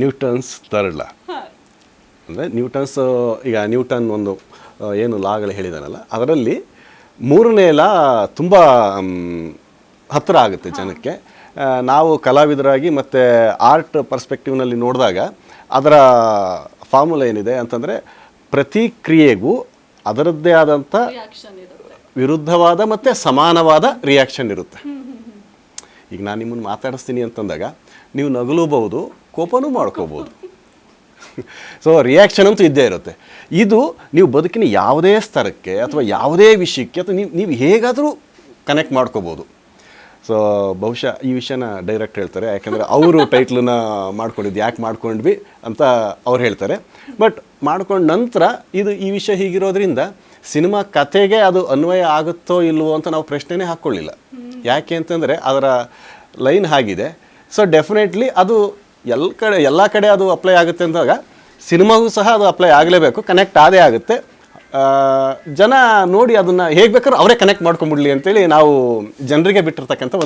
Newton's third ಲಾ ಅಂದರೆ Newton's ಈಗ Newton ಒಂದು ಏನು ಲಾಗಳು ಹೇಳಿದಾನಲ್ಲ ಅದರಲ್ಲಿ 3ನೇ ಲಾ ತುಂಬ ಹತ್ತಿರ ಆಗುತ್ತೆ ಜನಕ್ಕೆ. ನಾವು ಕಲಾವಿದರಾಗಿ ಮತ್ತು ಆರ್ಟ್ ಪರ್ಸ್ಪೆಕ್ಟಿವ್ನಲ್ಲಿ ನೋಡಿದಾಗ ಅದರ ಫಾರ್ಮುಲಾ ಏನಿದೆ ಅಂತಂದರೆ ಪ್ರತಿ ಕ್ರಿಯೆಗೂ ಅದರದ್ದೇ ಆದಂಥ ವಿರುದ್ಧವಾದ ಮತ್ತು ಸಮಾನವಾದ ರಿಯಾಕ್ಷನ್ ಇರುತ್ತೆ. ಈಗ ನಾನು ನಿಮ್ಮನ್ನು ಮಾತಾಡಿಸ್ತೀನಿ ಅಂತಂದಾಗ ನೀವು ನಗಲೂಬಹುದು, ಕೋಪನೂ ಮಾಡ್ಕೋಬೋದು. ಸೊ ರಿಯಾಕ್ಷನ್ ಅಂತೂ ಇದ್ದೇ ಇರುತ್ತೆ. ಇದು ನೀವು ಬದುಕಿನ ಯಾವುದೇ ಸ್ತರಕ್ಕೆ ಅಥವಾ ಯಾವುದೇ ವಿಷಯಕ್ಕೆ ಅಥವಾ ನೀವು ಹೇಗಾದರೂ ಕನೆಕ್ಟ್ ಮಾಡ್ಕೋಬೋದು. ಸೊ ಬಹುಶಃ ಈ ವಿಷಯನ ಡೈರೆಕ್ಟ್ ಹೇಳ್ತಾರೆ, ಯಾಕೆಂದರೆ ಅವರು ಟೈಟ್ಲನ್ನ ಮಾಡ್ಕೊಂಡಿದ್ದು ಯಾಕೆ ಮಾಡ್ಕೊಂಡ್ವಿ ಅಂತ ಅವ್ರು ಹೇಳ್ತಾರೆ. ಬಟ್ ಮಾಡ್ಕೊಂಡ ನಂತರ ಈ ವಿಷಯ ಹೀಗಿರೋದ್ರಿಂದ ಸಿನಿಮಾ ಕಥೆಗೆ ಅದು ಅನ್ವಯ ಆಗುತ್ತೋ ಇಲ್ವೋ ಅಂತ ನಾವು ಪ್ರಶ್ನೆನೇ ಹಾಕ್ಕೊಳ್ಳಿಲ್ಲ. ಯಾಕೆ ಅಂತಂದರೆ ಅದರ ಲೈನ್ ಆಗಿದೆ. ಸೊ ಡೆಫಿನೆಟ್ಲಿ ಅದು ಎಲ್ಲ ಕಡೆ ಅದು ಅಪ್ಲೈ ಆಗುತ್ತೆ ಅಂದಾಗ ಸಿನಿಮಾಗೂ ಸಹ ಅದು ಅಪ್ಲೈ ಆಗಲೇಬೇಕು, ಕನೆಕ್ಟ್ ಆದೇ ಆಗುತ್ತೆ. ಜನ ನೋಡಿ ಅದನ್ನು ಹೇಗೆ ಬೇಕಾದ್ರೂ ಅವರೇ ಕನೆಕ್ಟ್ ಮಾಡ್ಕೊಂಬಿಡ್ಲಿ ಅಂತೇಳಿ ನಾವು ಜನರಿಗೆ ಬಿಟ್ಟಿರ್ತಕ್ಕಂಥ ಒಂದು